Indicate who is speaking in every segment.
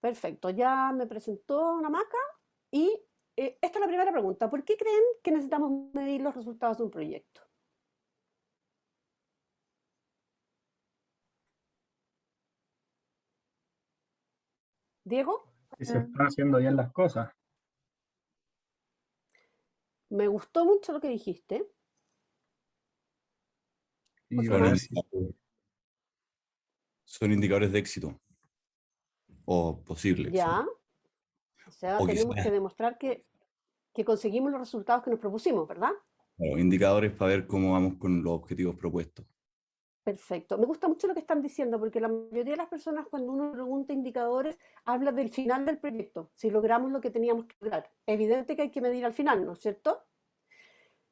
Speaker 1: Perfecto, ya me presentó una maca y esta es la primera pregunta. ¿Por qué creen que necesitamos medir los resultados de un proyecto? Diego,
Speaker 2: Si se están haciendo bien las cosas.
Speaker 1: me gustó mucho lo que dijiste.
Speaker 2: Y
Speaker 1: Otro
Speaker 3: Son,
Speaker 2: ver
Speaker 1: más.
Speaker 2: si
Speaker 3: son indicadores de éxito o posible éxito.
Speaker 1: Ya, o sea,
Speaker 3: O
Speaker 1: tenemos
Speaker 3: quizás
Speaker 1: que demostrar que conseguimos los resultados que nos propusimos, ¿verdad?
Speaker 3: claro, indicadores para ver cómo vamos con los objetivos propuestos.
Speaker 1: Perfecto. Me gusta mucho lo que están diciendo, porque la mayoría de las personas cuando uno pregunta indicadores habla del final del proyecto, si logramos lo que teníamos que lograr. Evidente que hay que medir al final, ¿no es cierto?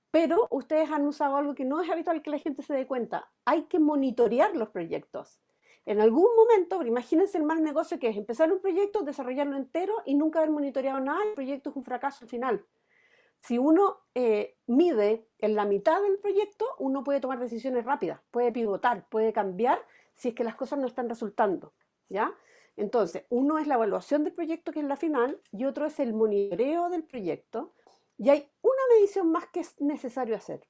Speaker 1: Pero ustedes han usado algo que no es habitual que la gente se dé cuenta. Hay que monitorear los proyectos. En algún momento, imagínense el mal negocio que es empezar un proyecto, desarrollarlo entero y nunca haber monitoreado nada, el proyecto es un fracaso al final. Si uno mide en la mitad del proyecto, uno puede tomar decisiones rápidas, puede pivotar, puede cambiar si es que las cosas no están resultando, ¿ya? Entonces, uno es la evaluación del proyecto, que es la final, y otro es el monitoreo del proyecto, y hay una medición más que es necesario hacer.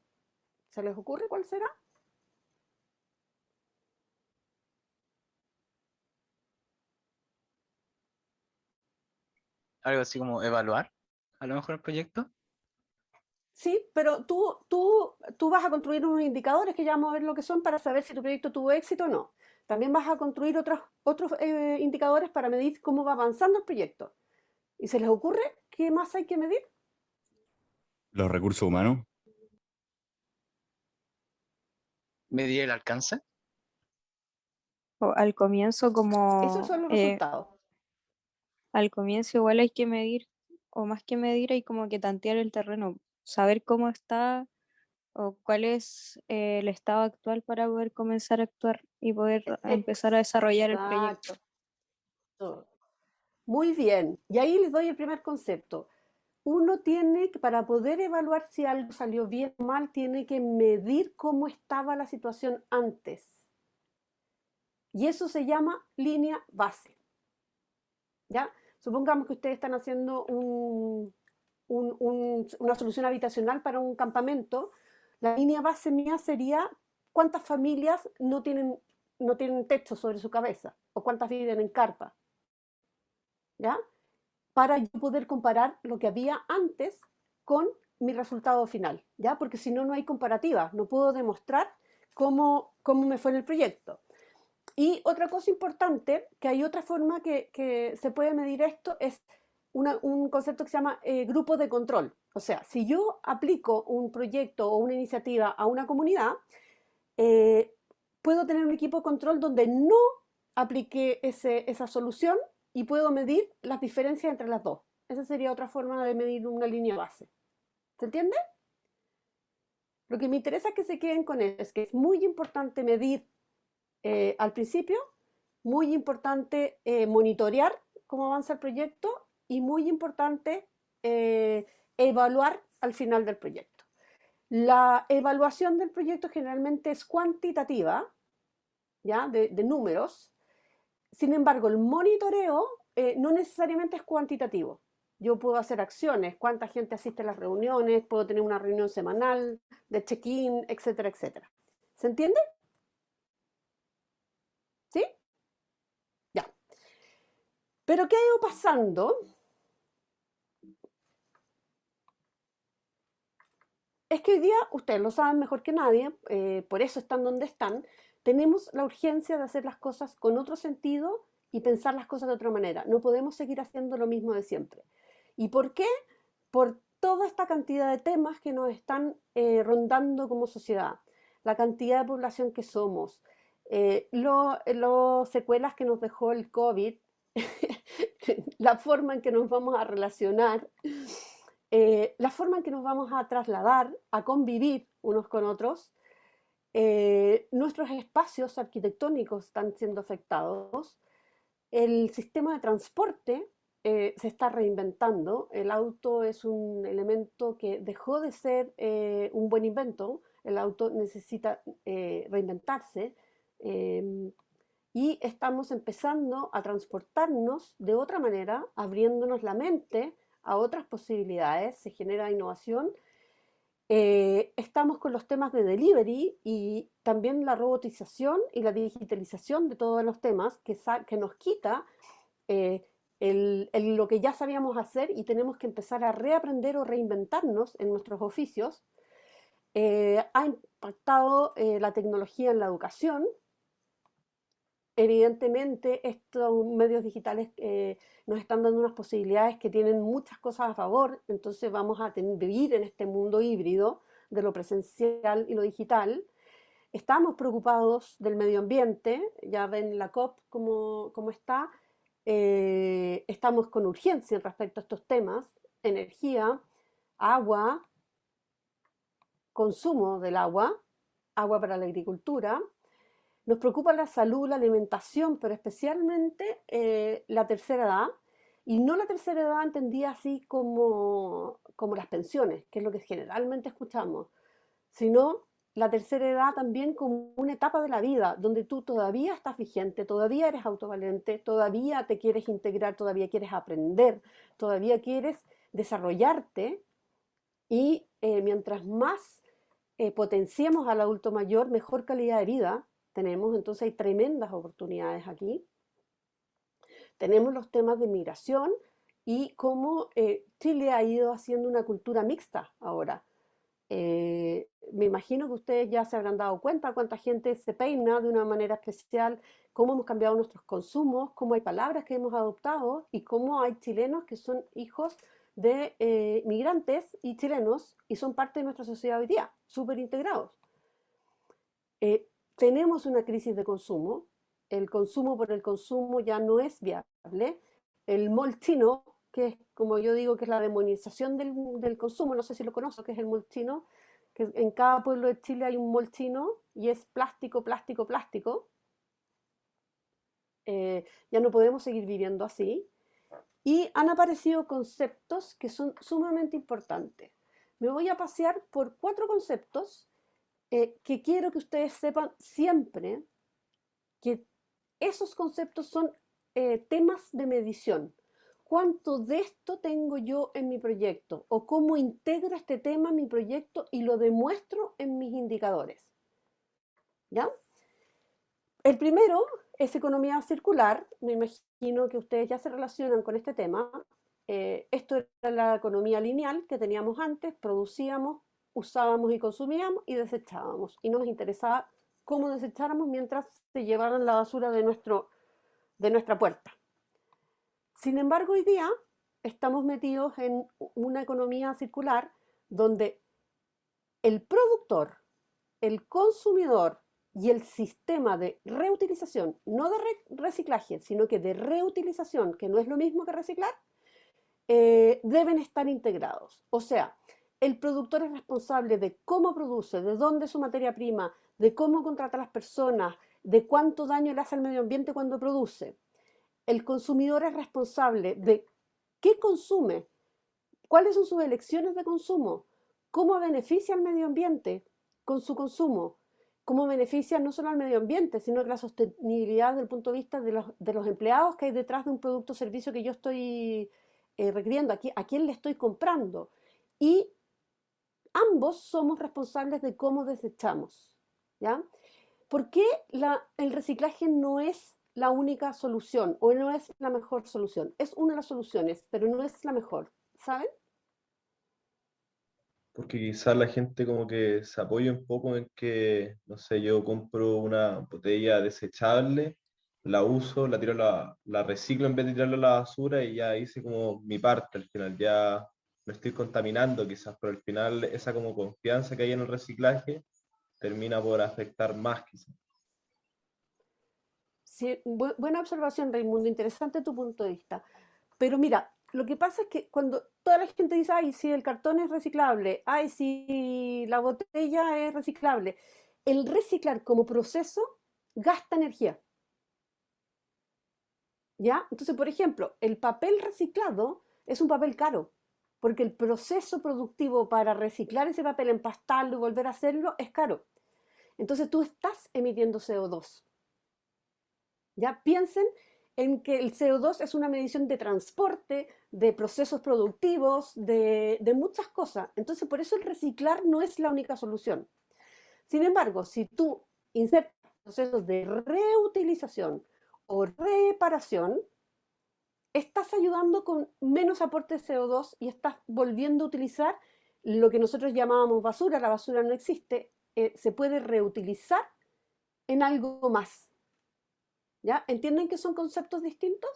Speaker 1: ¿Se les ocurre cuál será?
Speaker 4: Algo así como evaluar a lo mejor el proyecto.
Speaker 1: Sí, pero tú vas a construir unos indicadores que ya vamos a ver lo que son para saber si tu proyecto tuvo éxito o no. También vas a construir otros indicadores para medir cómo va avanzando el proyecto. ¿Y se les ocurre qué más hay que medir?
Speaker 3: Los recursos humanos,
Speaker 4: Medir el alcance.
Speaker 5: O al comienzo
Speaker 1: Esos
Speaker 5: como
Speaker 1: son los resultados.
Speaker 5: al comienzo igual hay que medir, o más que medir, hay como que tantear el terreno, saber cómo está o cuál es el estado actual para poder comenzar a actuar y poder empezar a desarrollar el proyecto.
Speaker 1: Exacto. Muy bien. Y ahí les doy el primer concepto. Uno tiene que, para poder evaluar si algo salió bien o mal, tiene que medir cómo estaba la situación antes. Y eso se llama línea base. ¿Ya? Supongamos que ustedes están haciendo una solución habitacional para un campamento. La línea base mía sería cuántas familias no tienen techo sobre su cabeza o cuántas viven en carpa. ¿Ya? Para yo poder comparar lo que había antes con mi resultado final, ¿ya? Porque si no, no hay comparativa, no puedo demostrar cómo me fue en el proyecto. Y otra cosa importante, que hay otra forma que se puede medir esto, es un concepto que se llama grupo de control. O sea, si yo aplico un proyecto o una iniciativa a una comunidad, eh, puedo tener un equipo de control donde no apliqué esa solución y puedo medir las diferencias entre las dos. Esa sería otra forma de medir una línea base. ¿Se entiende? Lo que me interesa es que se queden con eso, es que es muy importante medir al principio, muy importante monitorear cómo avanza el proyecto y muy importante evaluar al final del proyecto. La evaluación del proyecto generalmente es cuantitativa, ¿ya? De números. Sin embargo, el monitoreo no necesariamente es cuantitativo. Yo puedo hacer acciones, cuánta gente asiste a las reuniones, puedo tener una reunión semanal de check-in, etcétera, etcétera. ¿Se entiende? ¿Sí? Ya. Pero ¿qué ha ido pasando? Es que hoy día, ustedes lo saben mejor que nadie, por eso están donde están, tenemos la urgencia de hacer las cosas con otro sentido y pensar las cosas de otra manera. No podemos seguir haciendo lo mismo de siempre. ¿Y por qué? Por toda esta cantidad de temas que nos están rondando como sociedad, la cantidad de población que somos, los secuelas que nos dejó el COVID, la forma en que nos vamos a relacionar, la forma en que nos vamos a trasladar, a convivir unos con otros, nuestros espacios arquitectónicos están siendo afectados, el sistema de transporte se está reinventando, el auto es un elemento que dejó de ser un buen invento, el auto necesita reinventarse, eh, y estamos empezando a transportarnos de otra manera, abriéndonos la mente a otras posibilidades, se genera innovación. Estamos con los temas de delivery y también la robotización y la digitalización de todos los temas que nos quita lo que ya sabíamos hacer y tenemos que empezar a reaprender o reinventarnos en nuestros oficios. Ha impactado la tecnología en la educación. Evidentemente, estos medios digitales nos están dando unas posibilidades que tienen muchas cosas a favor, entonces vamos a vivir en este mundo híbrido de lo presencial y lo digital. Estamos preocupados del medio ambiente, ya ven la COP cómo está. Estamos con urgencia respecto a estos temas: energía, agua, consumo del agua, agua para la agricultura. Nos preocupa la salud, la alimentación, pero especialmente la tercera edad, y no la tercera edad entendida así como las pensiones, que es lo que generalmente escuchamos, sino la tercera edad también como una etapa de la vida donde tú todavía estás vigente, todavía eres autovalente, todavía te quieres integrar, todavía quieres aprender, todavía quieres desarrollarte, y mientras más potenciemos al adulto mayor, mejor calidad de vida tenemos. Entonces hay tremendas oportunidades aquí. Tenemos los temas de migración y cómo Chile ha ido haciendo una cultura mixta ahora. Me imagino que ustedes ya se habrán dado cuenta cuánta gente se peina de una manera especial, cómo hemos cambiado nuestros consumos, cómo hay palabras que hemos adoptado y cómo hay chilenos que son hijos de migrantes y chilenos y son parte de nuestra sociedad hoy día, súper integrados. Tenemos una crisis de consumo, el consumo por el consumo ya no es viable, el mall chino, que es, como yo digo, que es la demonización del consumo, no sé si lo conozco, que es el mall chino, que en cada pueblo de Chile hay un mall chino y es plástico, plástico, plástico. Ya no podemos seguir viviendo así. Y han aparecido conceptos que son sumamente importantes. Me voy a pasear por 4 conceptos que quiero que ustedes sepan siempre, que esos conceptos son temas de medición. ¿Cuánto de esto tengo yo en mi proyecto? ¿O cómo integro este tema en mi proyecto y lo demuestro en mis indicadores? ¿Ya? El primero es economía circular. Me imagino que ustedes ya se relacionan con este tema. Esto era la economía lineal que teníamos antes: producíamos, usábamos y consumíamos y desechábamos. Y no nos interesaba cómo desecháramos mientras se llevaran la basura de nuestra puerta. Sin embargo, hoy día estamos metidos en una economía circular donde el productor, el consumidor y el sistema de reutilización, no de reciclaje, sino que de reutilización, que no es lo mismo que reciclar, deben estar integrados. O sea, el productor es responsable de cómo produce, de dónde es su materia prima, de cómo contrata a las personas, de cuánto daño le hace al medio ambiente cuando produce. El consumidor es responsable de qué consume, cuáles son sus elecciones de consumo, cómo beneficia al medio ambiente con su consumo, cómo beneficia no solo al medio ambiente, sino que la sostenibilidad desde el punto de vista de los empleados que hay detrás de un producto o servicio que yo estoy requiriendo, a quién le estoy comprando. Y ambos somos responsables de cómo desechamos, ¿ya? ¿Por qué el reciclaje no es la única solución o no es la mejor solución? Es una de las soluciones, pero no es la mejor, ¿saben?
Speaker 6: Porque quizás la gente como que se apoya un poco en que, no sé, yo compro una botella desechable, la uso, la reciclo en vez de tirarla a la basura y ya hice como mi parte al final, ya me estoy contaminando quizás, pero al final esa como confianza que hay en el reciclaje termina por afectar más quizás.
Speaker 1: Sí, buena observación, Raimundo, interesante tu punto de vista. Pero mira, lo que pasa es que cuando toda la gente dice, ay, si el cartón es reciclable, ay, si la botella es reciclable, el reciclar como proceso gasta energía, ¿ya? Entonces, por ejemplo, el papel reciclado es un papel caro, porque el proceso productivo para reciclar ese papel, empastarlo y volver a hacerlo, es caro. Entonces tú estás emitiendo CO2. Ya piensen en que el CO2 es una medición de transporte, de procesos productivos, de muchas cosas. Entonces, por eso el reciclar no es la única solución. Sin embargo, si tú insertas procesos de reutilización o reparación, estás ayudando con menos aporte de CO2 y estás volviendo a utilizar lo que nosotros llamábamos basura. La basura no existe, se puede reutilizar en algo más. ¿Ya? ¿Entienden que son conceptos distintos?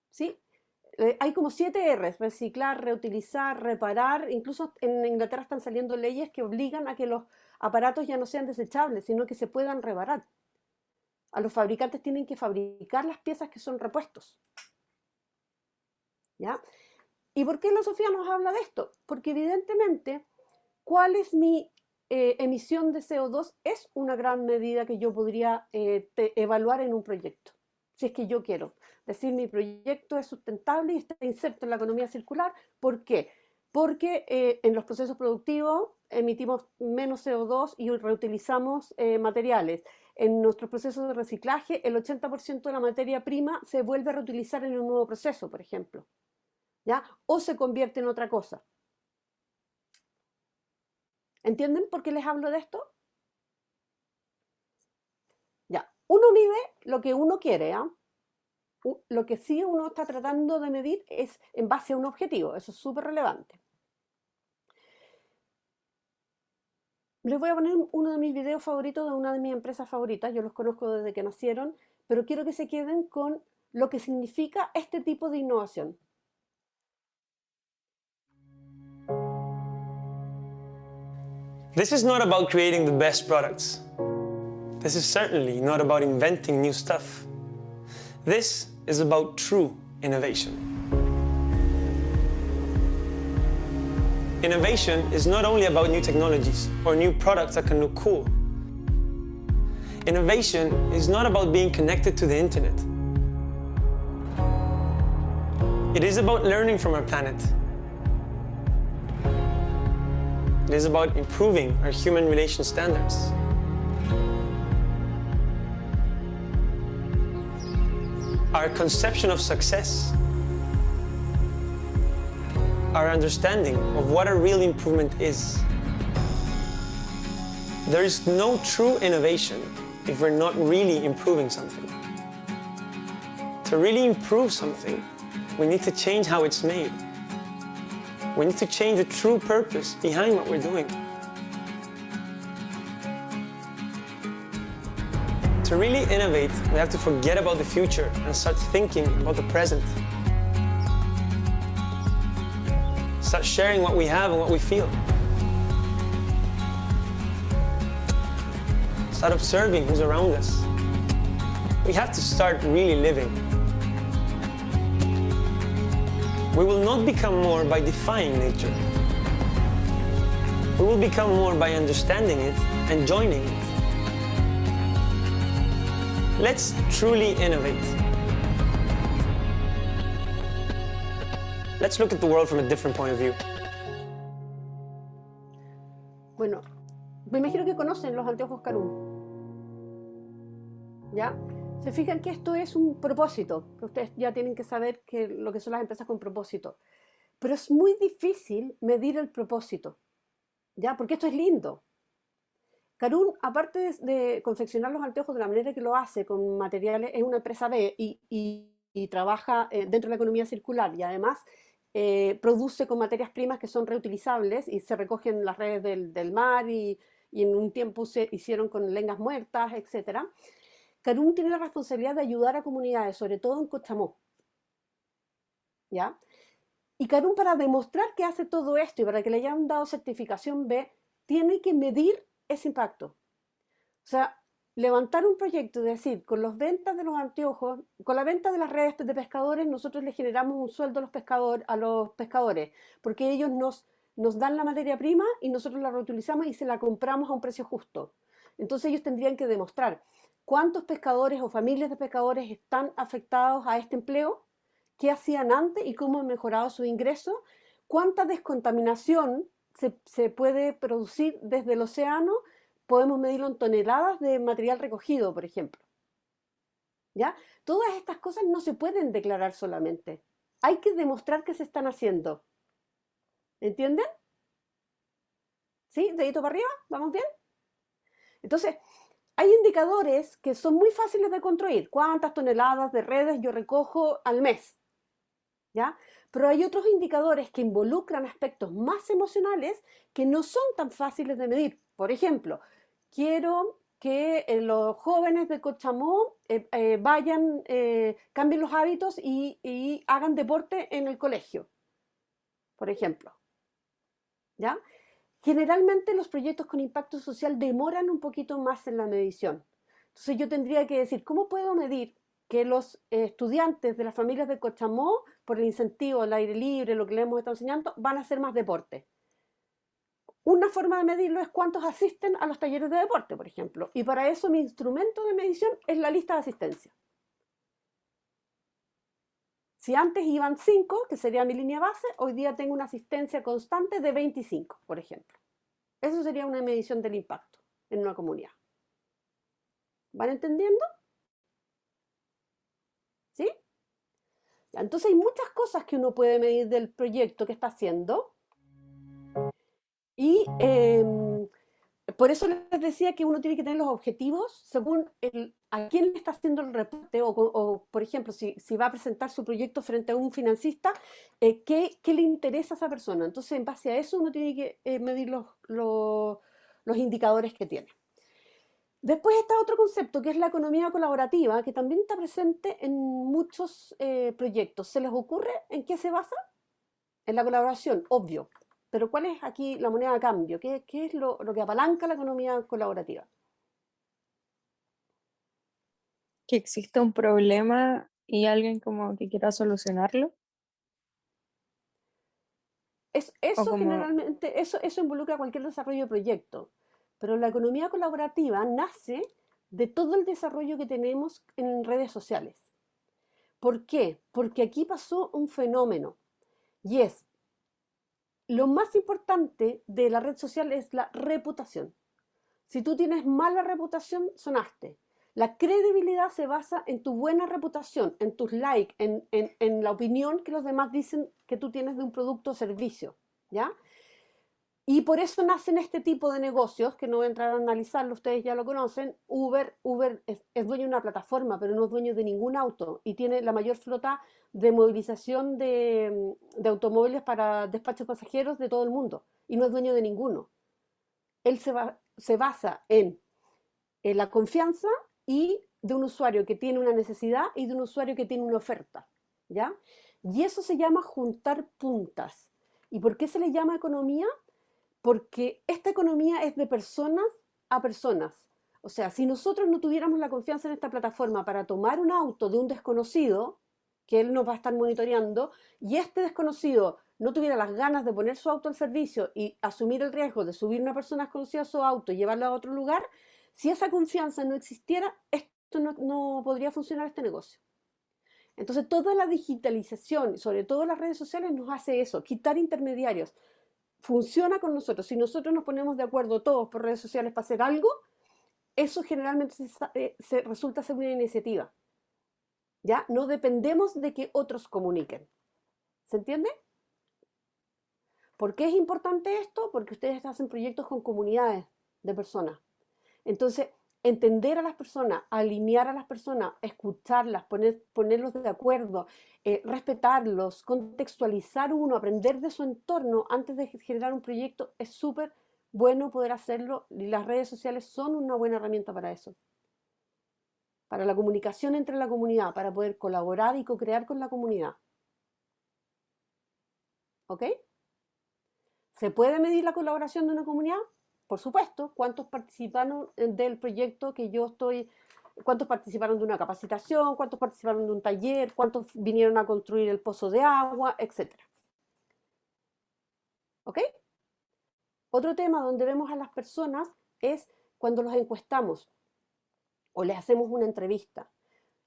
Speaker 1: ¿Sí? Hay como 7 R's: reciclar, reutilizar, reparar. Incluso en Inglaterra están saliendo leyes que obligan a que los aparatos ya no sean desechables, sino que se puedan reparar. A los fabricantes tienen que fabricar las piezas que son repuestos. ¿Ya? ¿Y por qué la Sofía nos habla de esto? Porque evidentemente, ¿cuál es mi emisión de CO2? Es una gran medida que yo podría evaluar en un proyecto, si es que yo quiero decir mi proyecto es sustentable y está inserto en la economía circular. ¿Por qué? Porque en los procesos productivos emitimos menos CO2 y reutilizamos materiales. En nuestros procesos de reciclaje, el 80% de la materia prima se vuelve a reutilizar en un nuevo proceso, por ejemplo, ¿ya? O se convierte en otra cosa. ¿Entienden por qué les hablo de esto? Ya, uno mide lo que uno quiere, ¿eh? Lo que sí uno está tratando de medir es en base a un objetivo, eso es súper relevante. Les voy a poner uno de mis videos favoritos de una de mis empresas favoritas, yo los conozco desde que nacieron, pero quiero que se queden con lo que significa este tipo de innovación.
Speaker 7: This is not about creating the best products. This is certainly not about inventing new stuff. This is about true innovation. Innovation is not only about new technologies or new products that can look cool. Innovation is not about being connected to the internet. It is about learning from our planet. It is about improving our human relation standards. Our conception of success. Our understanding of what a real improvement is. There is no true innovation if we're not really improving something. To really improve something, we need to change how it's made. We need to change the true purpose behind what we're doing. To really innovate, we have to forget about the future and start thinking about the present. Start sharing what we have and what we feel. Start observing who's around us. We have to start really living. We will not become more by defying nature. We will become more by understanding it and joining it. Let's truly innovate. Let's look at the world from a different point of view.
Speaker 1: Bueno, me imagino que conocen los anteojos Karun. ¿Ya? Se fijan que esto es un propósito, que ustedes ya tienen que saber que lo que son las empresas con propósito. Pero es muy difícil medir el propósito, ¿ya? Porque esto es lindo. Karun, aparte de confeccionar los anteojos de la manera que lo hace, con materiales, es una empresa B y trabaja dentro de la economía circular y además produce con materias primas que son reutilizables y se recogen en las redes del mar y en un tiempo se hicieron con lengas muertas, etc. Karun tiene la responsabilidad de ayudar a comunidades, sobre todo en Cochamó, ¿ya? Y Karun, para demostrar que hace todo esto y para que le hayan dado certificación B, tiene que medir ese impacto. O sea, levantar un proyecto y decir, con las ventas de los anteojos, con la venta de las redes de pescadores, nosotros les generamos un sueldo a los pescadores, porque ellos nos dan la materia prima y nosotros la reutilizamos y se la compramos a un precio justo. Entonces ellos tendrían que demostrar cuántos pescadores o familias de pescadores están afectados a este empleo, qué hacían antes y cómo han mejorado su ingreso, cuánta descontaminación se puede producir desde el océano podemos medirlo en toneladas de material recogido, por ejemplo. ¿Ya? Todas estas cosas no se pueden declarar solamente. Hay que demostrar que se están haciendo. ¿Entienden? ¿Sí? ¿Dedito para arriba? ¿Vamos bien? Entonces, hay indicadores que son muy fáciles de construir. ¿Cuántas toneladas de redes yo recojo al mes? ¿Ya? Pero hay otros indicadores que involucran aspectos más emocionales que no son tan fáciles de medir. Por ejemplo, quiero que los jóvenes de Cochamó cambien los hábitos y hagan deporte en el colegio, por ejemplo. ¿Ya? Generalmente los proyectos con impacto social demoran un poquito más en la medición. Entonces yo tendría que decir, ¿cómo puedo medir que los estudiantes de las familias de Cochamó, por el incentivo al aire libre, lo que les hemos estado enseñando, van a hacer más deporte? Una forma de medirlo es cuántos asisten a los talleres de deporte, por ejemplo. Y para eso mi instrumento de medición es la lista de asistencia. Si antes iban 5, que sería mi línea base, hoy día tengo una asistencia constante de 25, por ejemplo. Eso sería una medición del impacto en una comunidad. ¿Van entendiendo? ¿Sí? Entonces hay muchas cosas que uno puede medir del proyecto que está haciendo. Y por eso les decía que uno tiene que tener los objetivos según a quién le está haciendo el reporte o por ejemplo, si va a presentar su proyecto frente a un financista, ¿qué le interesa a esa persona? Entonces, en base a eso, uno tiene que medir los indicadores que tiene. Después está otro concepto, que es la economía colaborativa, que también está presente en muchos proyectos. ¿Se les ocurre en qué se basa? En la colaboración, obvio. Pero ¿cuál es aquí la moneda de cambio? ¿Qué es lo que apalanca la economía colaborativa?
Speaker 5: Que exista un problema y alguien como que quiera solucionarlo.
Speaker 1: Eso
Speaker 5: como-
Speaker 1: generalmente, eso involucra cualquier desarrollo de proyecto. Pero la economía colaborativa nace de todo el desarrollo que tenemos en redes sociales. ¿Por qué? Porque aquí pasó un fenómeno. Y es, lo más importante de la red social es la reputación. Si tú tienes mala reputación, sonaste. La credibilidad se basa en tu buena reputación, en tus likes, en la opinión que los demás dicen que tú tienes de un producto o servicio, ¿ya? Y por eso nacen este tipo de negocios, que no voy a entrar a analizarlo, ustedes ya lo conocen. Uber es dueño de una plataforma, pero no es dueño de ningún auto, y tiene la mayor flota de movilización de automóviles para despachos pasajeros de todo el mundo, y no es dueño de ninguno. Él se basa en la confianza y de un usuario que tiene una necesidad y de un usuario que tiene una oferta, ¿ya? Y eso se llama juntar puntas. ¿Y por qué se le llama economía? Porque esta economía es de personas a personas. O sea, si nosotros no tuviéramos la confianza en esta plataforma para tomar un auto de un desconocido, que él nos va a estar monitoreando, y este desconocido no tuviera las ganas de poner su auto al servicio y asumir el riesgo de subir una persona desconocida a su auto y llevarlo a otro lugar, si esa confianza no existiera, esto no podría funcionar este negocio. Entonces, toda la digitalización, sobre todo las redes sociales, nos hace eso, quitar intermediarios. Funciona con nosotros. Si nosotros nos ponemos de acuerdo todos por redes sociales para hacer algo, eso generalmente resulta ser una iniciativa. ¿Ya? No dependemos de que otros comuniquen. ¿Se entiende? ¿Por qué es importante esto? Porque ustedes hacen proyectos con comunidades de personas. Entonces, entender a las personas, alinear a las personas, escucharlas, ponerlos de acuerdo, respetarlos, contextualizar uno, aprender de su entorno antes de generar un proyecto, es súper bueno poder hacerlo, y las redes sociales son una buena herramienta para eso. Para la comunicación entre la comunidad, para poder colaborar y co-crear con la comunidad. ¿Ok? ¿Se puede medir la colaboración de una comunidad? Por supuesto. ¿Cuántos participaron del proyecto que yo estoy? ¿Cuántos participaron de una capacitación? ¿Cuántos participaron de un taller? ¿Cuántos vinieron a construir el pozo de agua? Etcétera. ¿Ok? Otro tema donde vemos a las personas es cuando los encuestamos o les hacemos una entrevista.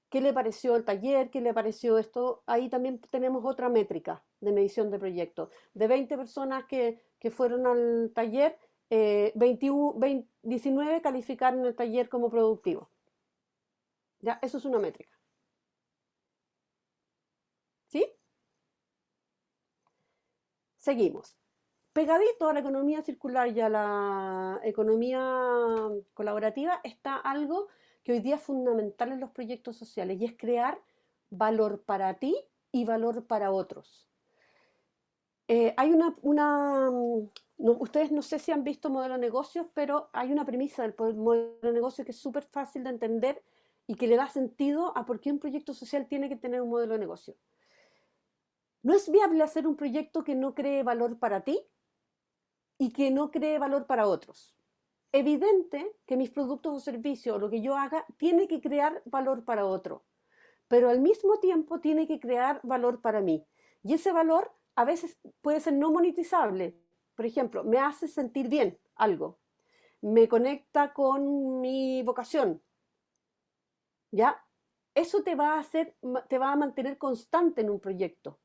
Speaker 1: ¿Qué le pareció el taller? ¿Qué le pareció esto? Ahí también tenemos otra métrica de medición de proyectos. De 20 personas que fueron al taller, 19 calificar en el taller como productivo. ¿Ya? Eso es una métrica. ¿Sí? Seguimos. Pegadito a la economía circular y a la economía colaborativa está algo que hoy día es fundamental en los proyectos sociales y es crear valor para ti y valor para otros. Hay ustedes no sé si han visto modelo de negocios, pero hay una premisa del modelo de negocio que es súper fácil de entender y que le da sentido a por qué un proyecto social tiene que tener un modelo de negocio. No es viable hacer un proyecto que no cree valor para ti y que no cree valor para otros. Evidente que mis productos o servicios o lo que yo haga tiene que crear valor para otro, pero al mismo tiempo tiene que crear valor para mí. Y ese valor a veces puede ser no monetizable. Por ejemplo, me hace sentir bien algo, me conecta con mi vocación, ¿ya? Eso te va a mantener constante en un proyecto,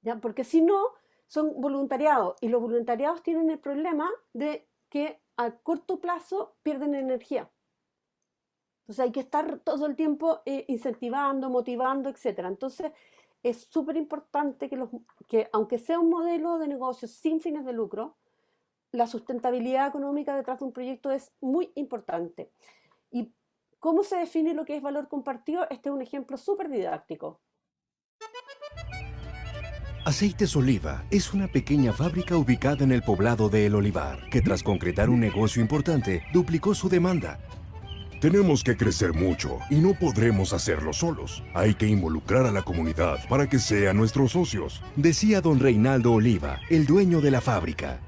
Speaker 1: ¿ya? Porque si no, son voluntariados y los voluntariados tienen el problema de que a corto plazo pierden energía. Entonces hay que estar todo el tiempo incentivando, motivando, etc. Entonces es súper importante que aunque sea un modelo de negocio sin fines de lucro, la sustentabilidad económica detrás de un proyecto es muy importante. ¿Y cómo se define lo que es valor compartido? Este es un ejemplo súper didáctico.
Speaker 8: Aceites Oliva es una pequeña fábrica ubicada en el poblado de El Olivar, que tras concretar un negocio importante, duplicó su demanda.
Speaker 9: Tenemos que crecer mucho y no podremos hacerlo solos. Hay que involucrar a la comunidad para que sean nuestros socios,
Speaker 8: decía don Reinaldo Oliva, el dueño de la fábrica.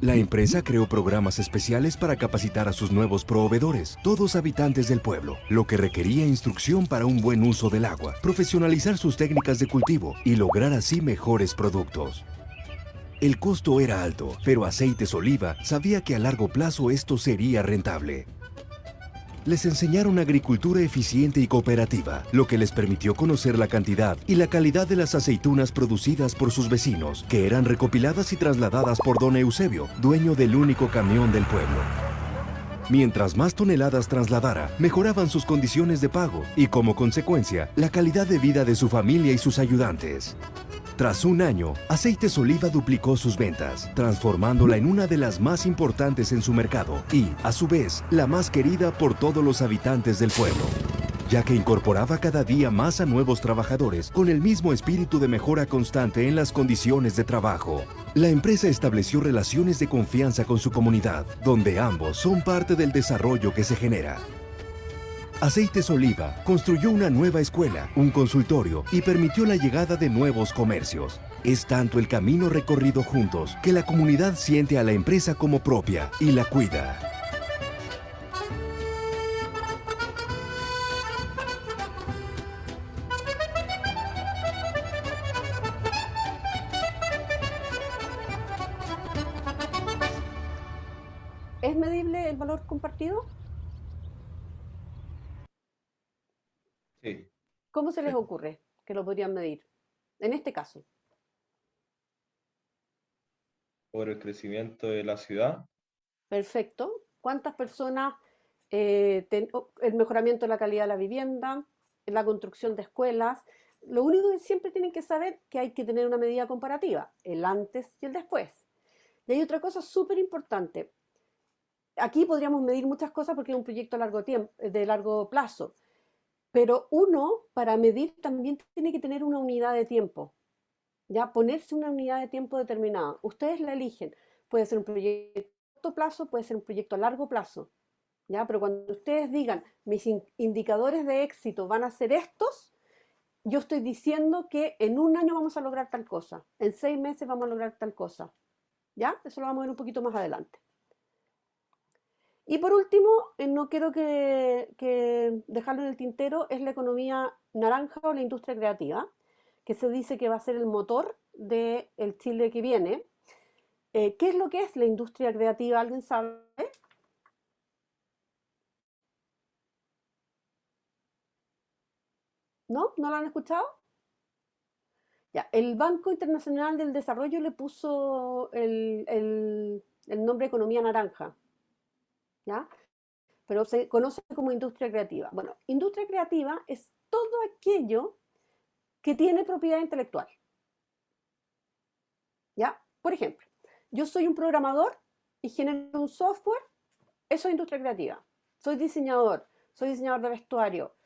Speaker 8: La empresa creó programas especiales para capacitar a sus nuevos proveedores, todos habitantes del pueblo, lo que requería instrucción para un buen uso del agua, profesionalizar sus técnicas de cultivo y lograr así mejores productos. El costo era alto, pero Aceites Oliva sabía que a largo plazo esto sería rentable. Les enseñaron agricultura eficiente y cooperativa, lo que les permitió conocer la cantidad y la calidad de las aceitunas producidas por sus vecinos, que eran recopiladas y trasladadas por don Eusebio, dueño del único camión del pueblo. Mientras más toneladas trasladara, mejoraban sus condiciones de pago y, como consecuencia, la calidad de vida de su familia y sus ayudantes. Tras un año, Aceites Oliva duplicó sus ventas, transformándola en una de las más importantes en su mercado y, a su vez, la más querida por todos los habitantes del pueblo, ya que incorporaba cada día más a nuevos trabajadores con el mismo espíritu de mejora constante en las condiciones de trabajo. La empresa estableció relaciones de confianza con su comunidad, donde ambos son parte del desarrollo que se genera. Aceites Oliva construyó una nueva escuela, un consultorio y permitió la llegada de nuevos comercios. Es tanto el camino recorrido juntos que la comunidad siente a la empresa como propia y la cuida.
Speaker 1: ¿Es medible el valor compartido?
Speaker 6: Sí.
Speaker 1: ¿Cómo se les ocurre que lo podrían medir? En este caso.
Speaker 6: Por el crecimiento de la ciudad.
Speaker 1: Perfecto. ¿Cuántas personas, el mejoramiento de la calidad de la vivienda, la construcción de escuelas? Lo único que siempre tienen que saber es que hay que tener una medida comparativa, el antes y el después. Y hay otra cosa súper importante. Aquí podríamos medir muchas cosas porque es un proyecto a largo tiempo, de largo plazo. Pero uno, para medir, también tiene que tener una unidad de tiempo. ¿Ya? Ponerse una unidad de tiempo determinada. Ustedes la eligen. Puede ser un proyecto a corto plazo, puede ser un proyecto a largo plazo. ¿Ya? Pero cuando ustedes digan, mis indicadores de éxito van a ser estos, yo estoy diciendo que en un año vamos a lograr tal cosa, en 6 meses vamos a lograr tal cosa. ¿Ya? Eso lo vamos a ver un poquito más adelante. Y por último, no quiero que dejarlo en el tintero, es la economía naranja o la industria creativa, que se dice que va a ser el motor del Chile que viene. ¿Qué es lo que es la industria creativa? ¿Alguien sabe? ¿No? ¿No lo han escuchado? Ya, el Banco Internacional del Desarrollo le puso el nombre economía naranja, ¿ya? Pero se conoce como industria creativa. Bueno, industria creativa es todo aquello que tiene propiedad intelectual, ¿ya? Por ejemplo, yo soy un programador y genero un software, eso es industria creativa. Soy diseñador de vestuario,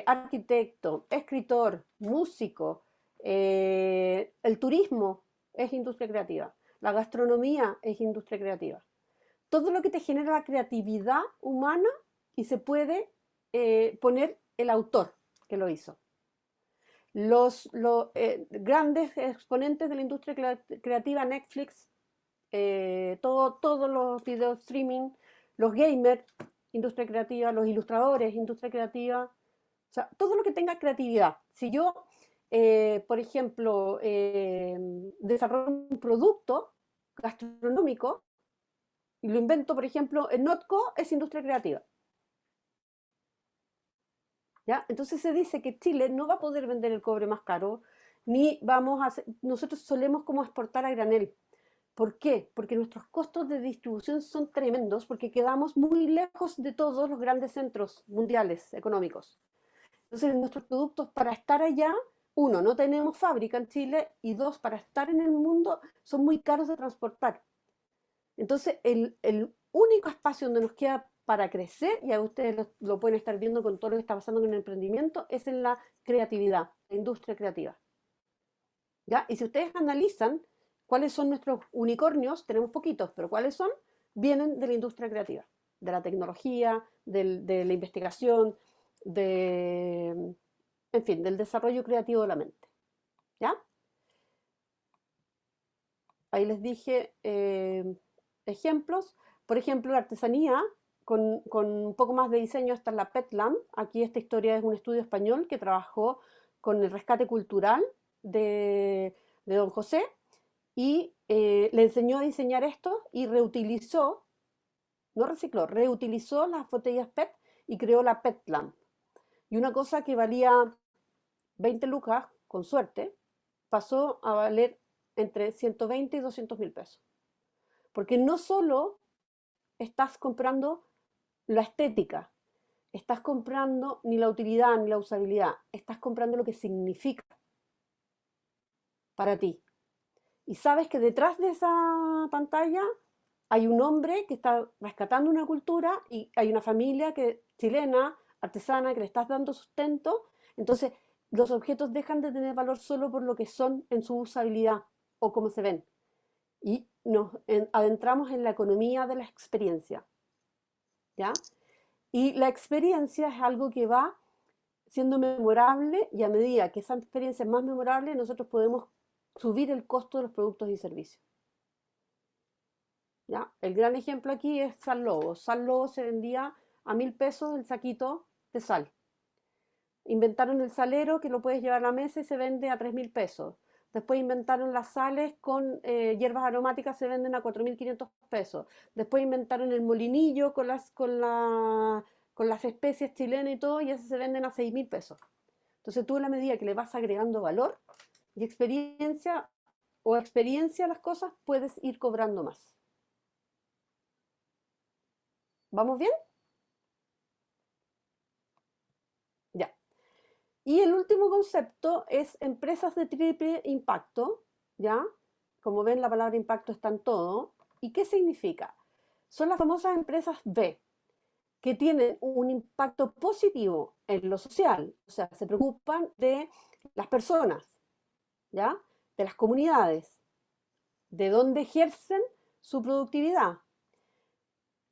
Speaker 1: arquitecto, escritor, músico, el turismo es industria creativa, la gastronomía es industria creativa. Todo lo que te genera la creatividad humana y se puede poner el autor que lo hizo. Los grandes exponentes de la industria creativa, Netflix, todos los video streaming, los gamers, industria creativa, los ilustradores, industria creativa, o sea, todo lo que tenga creatividad. Si yo, por ejemplo, desarrollo un producto gastronómico y lo invento, por ejemplo, en Notco, es industria creativa. ¿Ya? Entonces se dice que Chile no va a poder vender el cobre más caro, ni vamos a hacer, nosotros solemos como exportar a granel. ¿Por qué? Porque nuestros costos de distribución son tremendos, porque quedamos muy lejos de todos los grandes centros mundiales económicos. Entonces nuestros productos, para estar allá, uno, no tenemos fábrica en Chile, y dos, para estar en el mundo son muy caros de transportar. Entonces el único espacio donde nos queda para crecer, y a ustedes lo pueden estar viendo con todo lo que está pasando con el emprendimiento, es en la creatividad, la industria creativa. ¿Ya? Y si ustedes analizan cuáles son nuestros unicornios, tenemos poquitos, pero cuáles son, vienen de la industria creativa, de la tecnología, de la investigación, en fin, del desarrollo creativo de la mente. ¿Ya? Ahí les dije ejemplos. Por ejemplo, la artesanía, con un poco más de diseño, está en la Petlam. Aquí esta historia es un estudio español que trabajó con el rescate cultural de don José, y le enseñó a diseñar esto y reutilizó, no recicló, reutilizó las botellas PET y creó la Petlam. Y una cosa que valía 20 lucas, con suerte, pasó a valer entre 120 y 200 mil pesos. Porque no solo estás comprando la estética, estás comprando ni la utilidad ni la usabilidad, estás comprando lo que significa para ti. Y sabes que detrás de esa pantalla hay un hombre que está rescatando una cultura y hay una familia chilena, artesana, que le estás dando sustento. Entonces, los objetos dejan de tener valor solo por lo que son en su usabilidad o cómo se ven. Y nos adentramos en la economía de la experiencia. ¿Ya? Y la experiencia es algo que va siendo memorable, y a medida que esa experiencia es más memorable, nosotros podemos subir el costo de los productos y servicios. ¿Ya? El gran ejemplo aquí es Sal Lobo. Sal Lobo se vendía a 1.000 pesos el saquito de sal. Inventaron el salero, que lo puedes llevar a la mesa y se vende a 3.000 pesos. Después inventaron las sales con hierbas aromáticas, se venden a 4.500 pesos. Después inventaron el molinillo con las especies chilenas y todo, y esas se venden a 6.000 pesos. Entonces tú, a la medida que le vas agregando valor y experiencia a las cosas, puedes ir cobrando más. ¿Vamos bien? Ya. Y el último concepto es empresas de triple impacto, ¿ya? Como ven, la palabra impacto está en todo. ¿Y qué significa? Son las famosas empresas B, que tienen un impacto positivo en lo social, o sea, se preocupan de las personas, ¿ya? De las comunidades, de dónde ejercen su productividad.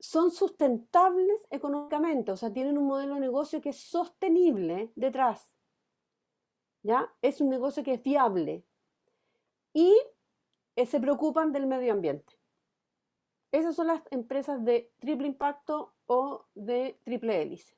Speaker 1: Son sustentables económicamente, o sea, tienen un modelo de negocio que es sostenible detrás, ¿ya? Es un negocio que es viable y se preocupan del medio ambiente. Esas son las empresas de triple impacto o de triple hélice.